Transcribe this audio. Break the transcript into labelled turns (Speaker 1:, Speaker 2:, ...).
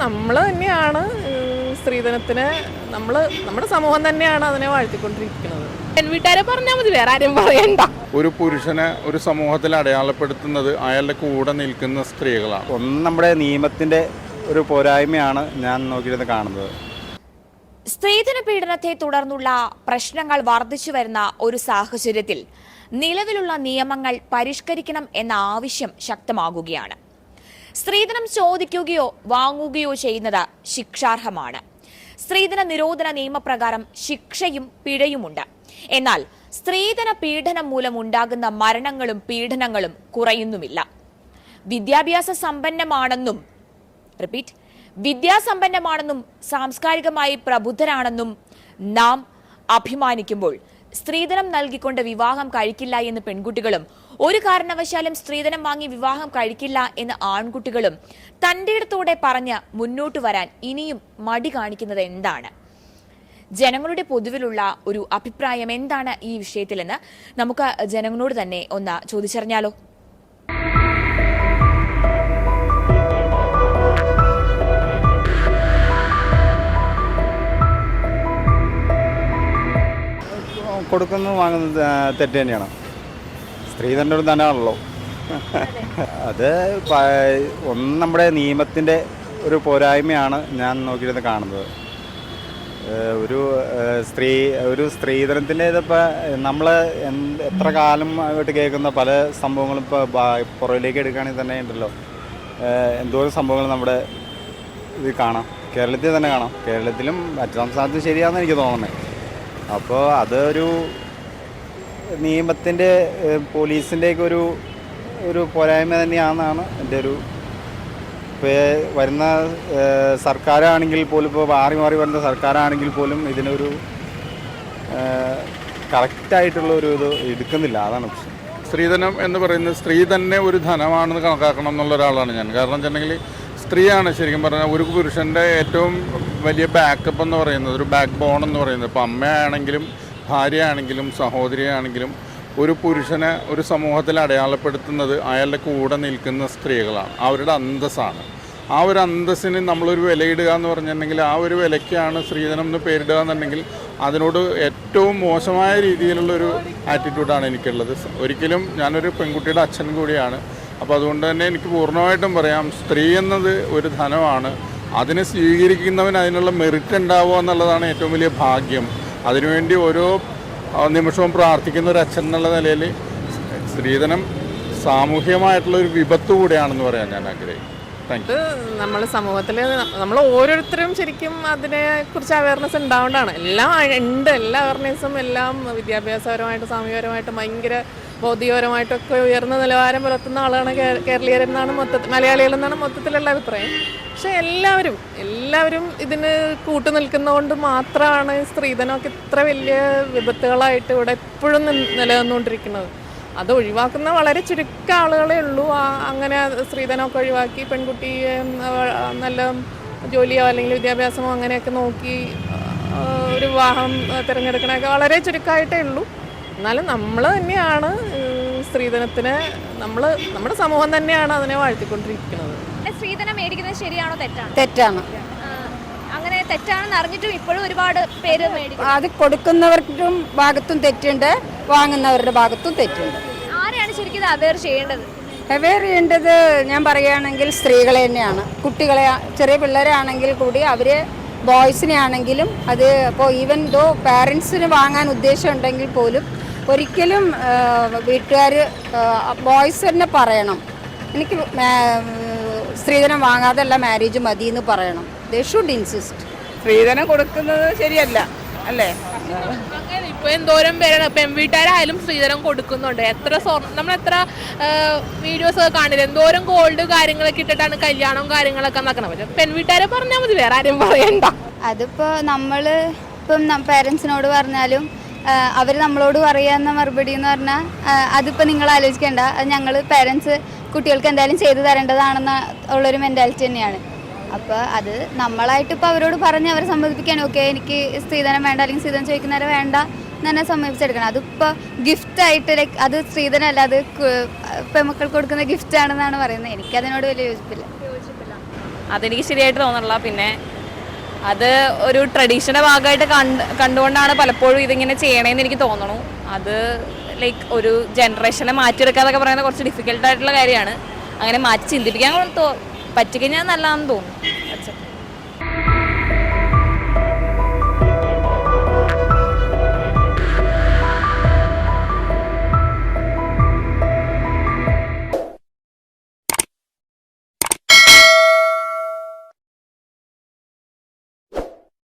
Speaker 1: നമ്മൾ തന്നെയാണ് സ്ത്രീധനത്തിനെ നമ്മുടെ സമൂഹം തന്നെയാണ് അതിനെ വാഴ്ത്തിക്കൊണ്ടിരിക്കുന്നത്.
Speaker 2: വീട്ടുകാരെ പറഞ്ഞാൽ മതി, വേറെ ആരും പറയണ്ട.
Speaker 3: ഒരു പുരുഷനെ ഒരു സമൂഹത്തിൽ അടയാളപ്പെടുത്തുന്നത് അയാളുടെ കൂടെ നിൽക്കുന്ന സ്ത്രീകളാണ്.
Speaker 4: ഒന്ന് നമ്മുടെ നിയമത്തിന്റെ ഒരു പോരായ്മയാണ് ഞാൻ നോക്കിയിരുന്ന് കാണുന്നത്.
Speaker 5: സ്ത്രീധന പീഡനത്തെ തുടർന്നുള്ള പ്രശ്നങ്ങൾ വർദ്ധിച്ചു വരുന്ന ഒരു സാഹചര്യത്തിൽ നിലവിലുള്ള നിയമങ്ങൾ പരിഷ്കരിക്കണം എന്ന ആവശ്യം ശക്തമാകുകയാണ്. സ്ത്രീധനം ചോദിക്കുകയോ വാങ്ങുകയോ ചെയ്യുന്നത് ശിക്ഷാർഹമാണ്. സ്ത്രീധന നിരോധന നിയമപ്രകാരം ശിക്ഷയും പിഴയുമുണ്ട്. എന്നാൽ സ്ത്രീധന പീഡനം മൂലം ഉണ്ടാകുന്ന മരണങ്ങളും പീഡനങ്ങളും കുറയുന്നുമില്ല. വിദ്യാസമ്പന്നമാണെന്നും സാംസ്കാരികമായി പ്രബുദ്ധരാണെന്നും നാം അഭിമാനിക്കുമ്പോൾ സ്ത്രീധനം നൽകിക്കൊണ്ട് വിവാഹം കഴിക്കില്ല എന്ന് പെൺകുട്ടികളും ഒരു കാരണവശാലും സ്ത്രീധനം വാങ്ങി വിവാഹം കഴിക്കില്ല എന്ന് ആൺകുട്ടികളും തന്റെ ഇടത്തോടെ പറഞ്ഞ് മുന്നോട്ട് വരാൻ ഇനിയും മടി കാണിക്കുന്നത് എന്താണ്? ജനങ്ങളുടെ പൊതുവിലുള്ള ഒരു അഭിപ്രായം എന്താണ് ഈ വിഷയത്തിലെന്ന് നമുക്ക് ജനങ്ങളോട് തന്നെ ഒന്ന് ചോദിച്ചറിഞ്ഞാലോ?
Speaker 4: കൊടുക്കുന്നത് വാങ്ങുന്നത് തെറ്റ് തന്നെയാണ്. സ്ത്രീധൻ്റെ ഒരു ധനമാണല്ലോ. അത് ഒന്ന് നമ്മുടെ നിയമത്തിൻ്റെ ഒരു പോരായ്മയാണ് ഞാൻ നോക്കിയിരുന്ന് കാണുന്നത്. ഒരു സ്ത്രീധനത്തിൻ്റെ ഇതിപ്പോൾ നമ്മൾ എത്ര കാലം ആയിട്ട് കേൾക്കുന്ന പല സംഭവങ്ങളും ഇപ്പോൾ പുറകിലേക്ക് എടുക്കുകയാണെങ്കിൽ തന്നെ ഉണ്ടല്ലോ, എന്തോരം സംഭവങ്ങൾ നമ്മുടെ ഇത് കാണാം. കേരളത്തിൽ തന്നെ കാണാം. കേരളത്തിലും മറ്റു സംസ്ഥാനത്തും ശരിയാണെന്ന് എനിക്ക് തോന്നുന്നത്. അപ്പോൾ അതൊരു നിയമത്തിൻ്റെ പോലീസിൻ്റെയൊക്കെ ഒരു പോരായ്മ തന്നെയാണെന്നാണ് എൻ്റെ ഒരു. ഇപ്പോൾ വരുന്ന സർക്കാരാണെങ്കിൽ പോലും, ഇപ്പോൾ മാറി വരുന്ന സർക്കാരാണെങ്കിൽ പോലും ഇതിനൊരു കറക്റ്റായിട്ടുള്ള ഒരു ഇത് എടുക്കുന്നില്ല. അതാണ് പ്രശ്നം.
Speaker 3: സ്ത്രീധനം എന്ന് പറയുന്നത് സ്ത്രീ തന്നെ ഒരു ധനമാണെന്ന് കണക്കാക്കണം എന്നുള്ള ഒരാളാണ് ഞാൻ. കാരണം വെച്ചിട്ടുണ്ടെങ്കിൽ സ്ത്രീയാണ് ശരിക്കും പറഞ്ഞാൽ ഒരു പുരുഷൻ്റെ ഏറ്റവും വലിയ ബാക്കപ്പ് എന്ന് പറയുന്നത്, ഒരു ബാക്ക് ബോൺ എന്ന് പറയുന്നത്. ഇപ്പോൾ അമ്മയാണെങ്കിലും ഭാര്യയാണെങ്കിലും സഹോദരിയാണെങ്കിലും ഒരു പുരുഷനെ ഒരു സമൂഹത്തിൽ അടയാളപ്പെടുത്തുന്നത് അയാളുടെ കൂടെ നിൽക്കുന്ന സ്ത്രീകളാണ്. അവരുടെ അന്തസ്സാണ്. ആ ഒരു അന്തസ്സിന് നമ്മളൊരു വിലയിടുക എന്ന് പറഞ്ഞിട്ടുണ്ടെങ്കിൽ ആ ഒരു വിലയ്ക്കാണ് സ്ത്രീധനം എന്ന് പേരിടുക എന്നുണ്ടെങ്കിൽ അതിനോട് ഏറ്റവും മോശമായ രീതിയിലുള്ളൊരു ആറ്റിറ്റ്യൂഡാണ് എനിക്കുള്ളത്. ഒരിക്കലും ഞാനൊരു പെൺകുട്ടിയുടെ അച്ഛൻ കൂടിയാണ്. അപ്പോൾ അതുകൊണ്ട് തന്നെ എനിക്ക് പൂർണ്ണമായിട്ടും പറയാം, സ്ത്രീ എന്നത് ഒരു ധനമാണ്. അതിനെ സ്വീകരിക്കുന്നവൻ അതിനുള്ള മെറിറ്റ് ഉണ്ടാവുക എന്നുള്ളതാണ് ഏറ്റവും വലിയ ഭാഗ്യം. അതിനുവേണ്ടി ഓരോ നിമിഷവും പ്രാർത്ഥിക്കുന്ന ഒരു അച്ഛൻ എന്നുള്ള നിലയിൽ സ്ത്രീധനം സാമൂഹികമായിട്ടുള്ളൊരു വിപത്ത് കൂടെയാണെന്ന് പറയാൻ ഞാൻ ആഗ്രഹിക്കും.
Speaker 1: ഇത് നമ്മൾ സമൂഹത്തിൽ നമ്മൾ ഓരോരുത്തരും ശരിക്കും അതിനെക്കുറിച്ച് അവയർനെസ് ഉണ്ടാവേണ്ടതാണ്. എല്ലാം ഉണ്ട്, എല്ലാ അവയർനെസ്സും എല്ലാം വിദ്യാഭ്യാസപരമായിട്ടും സാമൂഹികപരമായിട്ടും ഭയങ്കര ബൗദ്ധികപരമായിട്ടൊക്കെ ഉയർന്ന നിലവാരം പുലർത്തുന്ന ആളാണ് കേരളീയരെന്നാണ് മലയാളികളെന്നാണ് മൊത്തത്തിലുള്ള അഭിപ്രായം. പക്ഷെ എല്ലാവരും ഇതിന് കൂട്ടു നിൽക്കുന്നതുകൊണ്ട് മാത്രമാണ് സ്ത്രീധനമൊക്കെ ഇത്ര വലിയ വിപത്തുകളായിട്ട് ഇവിടെ എപ്പോഴും നിലനിന്നുകൊണ്ടിരിക്കുന്നത്. അത് ഒഴിവാക്കുന്ന വളരെ ചുരുക്കം ആളുകളേ ഉള്ളൂ. അങ്ങനെ സ്ത്രീധനമൊക്കെ ഒഴിവാക്കി പെൺകുട്ടിയെ നല്ല ജോലിയോ അല്ലെങ്കിൽ വിദ്യാഭ്യാസമോ അങ്ങനെയൊക്കെ നോക്കി ഒരു വിവാഹം തിരഞ്ഞെടുക്കണമൊക്കെ വളരെ ചുരുക്കമായിട്ടേ ഉള്ളൂ. എന്നാലും നമ്മൾ തന്നെയാണ് സ്ത്രീധനത്തിനെ നമ്മുടെ സമൂഹം തന്നെയാണ് അതിനെ വാഴ്ത്തിക്കൊണ്ടിരിക്കുന്നത്.
Speaker 2: സ്ത്രീധനം മേടിക്കുന്നത് ശരിയാണോ തെറ്റാണോ?
Speaker 6: തെറ്റാണ്.
Speaker 2: അങ്ങനെ തെറ്റാണെന്ന് അറിഞ്ഞിട്ടും ഇപ്പോഴും ഒരുപാട് പേര് മേടിക്കും.
Speaker 6: അത് കൊടുക്കുന്നവർക്കും ഭാഗത്തും തെറ്റുണ്ട്, വാങ്ങുന്നവരുടെ ഭാഗത്തും തെറ്റുണ്ട്.
Speaker 2: ആരെയാണ് ശരിക്കും ഇത് അവെയർ ചെയ്യേണ്ടത്?
Speaker 6: അവെയർ ചെയ്യേണ്ടത് ഞാൻ പറയുകയാണെങ്കിൽ സ്ത്രീകളെ തന്നെയാണ്. കുട്ടികളെ, ചെറിയ പിള്ളേരെ ആണെങ്കിൽ കൂടി അവർ ബോയ്സിനെ ആണെങ്കിലും അത് ഇപ്പോൾ ഈവൻ ദോ പാരൻസിന് വാങ്ങാൻ ഉദ്ദേശം ഉണ്ടെങ്കിൽ പോലും ഒരിക്കലും വീട്ടുകാർ ബോയ്സ് തന്നെ പറയണം, എനിക്ക് സ്ത്രീധനം വാങ്ങാതെല്ല മാരേജ് മതി എന്ന് പറയണം. They should insist.
Speaker 7: സ്ത്രീധനം കൊടുക്കുന്നത് ശരിയല്ല അല്ലേ?
Speaker 2: അങ്ങനെ ഇപ്പൊ എന്തോരം പേരാണ് പെൺവീട്ടുകാരായാലും സ്ത്രീധനം കൊടുക്കുന്നുണ്ട്. നമ്മൾ എത്ര വീഡിയോസ് ഒക്കെ കാണില്ല, എന്തോരം ഗോൾഡ് കാര്യങ്ങളൊക്കെ ഇട്ടിട്ടാണ് കല്യാണവും കാര്യങ്ങളൊക്കെ നടക്കണം. പക്ഷെ പെൺവീട്ടുകാരെ പറഞ്ഞാൽ മതി, വേറെ ആരും പറയണ്ട.
Speaker 8: അതിപ്പോൾ നമ്മൾ ഇപ്പം പേരൻസിനോട് പറഞ്ഞാലും അവർ നമ്മളോട് പറയാവുന്ന മറുപടി എന്ന് പറഞ്ഞാൽ അതിപ്പോൾ നിങ്ങൾ ആലോചിക്കേണ്ട, ഞങ്ങൾ പേരൻസ് കുട്ടികൾക്ക് എന്തായാലും ചെയ്തു തരേണ്ടതാണെന്ന ഉള്ളൊരു മെൻറ്റാലിറ്റി തന്നെയാണ്. അപ്പോൾ അത് നമ്മളായിട്ട് ഇപ്പോൾ അവരോട് പറഞ്ഞ് അവരെ സമ്മതിപ്പിക്കാൻ, ഓക്കെ എനിക്ക് സ്ത്രീധനം വേണ്ട അല്ലെങ്കിൽ സ്ത്രീധനം ചോദിക്കുന്നവരെ വേണ്ട എന്ന് തന്നെ സമ്മതിപ്പിച്ചെടുക്കണം. അതിപ്പോൾ ഗിഫ്റ്റായിട്ട് ലൈക്ക് അത് സ്ത്രീധനമല്ല, അത് പെൺമക്കൾക്ക് കൊടുക്കുന്ന ഗിഫ്റ്റാണെന്നാണ് പറയുന്നത്. എനിക്കതിനോട് വലിയ യോജിപ്പില്ല.
Speaker 9: അതെനിക്ക് ശരിയായിട്ട് തോന്നുന്നില്ല. പിന്നെ അത് ഒരു ട്രഡീഷൻ്റെ ഭാഗമായിട്ട് കണ്ടുകൊണ്ടാണ് പലപ്പോഴും ഇതിങ്ങനെ ചെയ്യണേന്ന് എനിക്ക് തോന്നണു. അത് ലൈക്ക് ഒരു ജനറേഷനെ മാറ്റിയെടുക്കാന്നൊക്കെ പറയുന്നത് കുറച്ച് ഡിഫിക്കൽട്ടായിട്ടുള്ള കാര്യമാണ്. അങ്ങനെ മാറ്റി ചിന്തിപ്പിക്കാൻ പറ്റിക്കഴിഞ്ഞാൽ നല്ലതാണെന്ന് തോന്നുന്നു.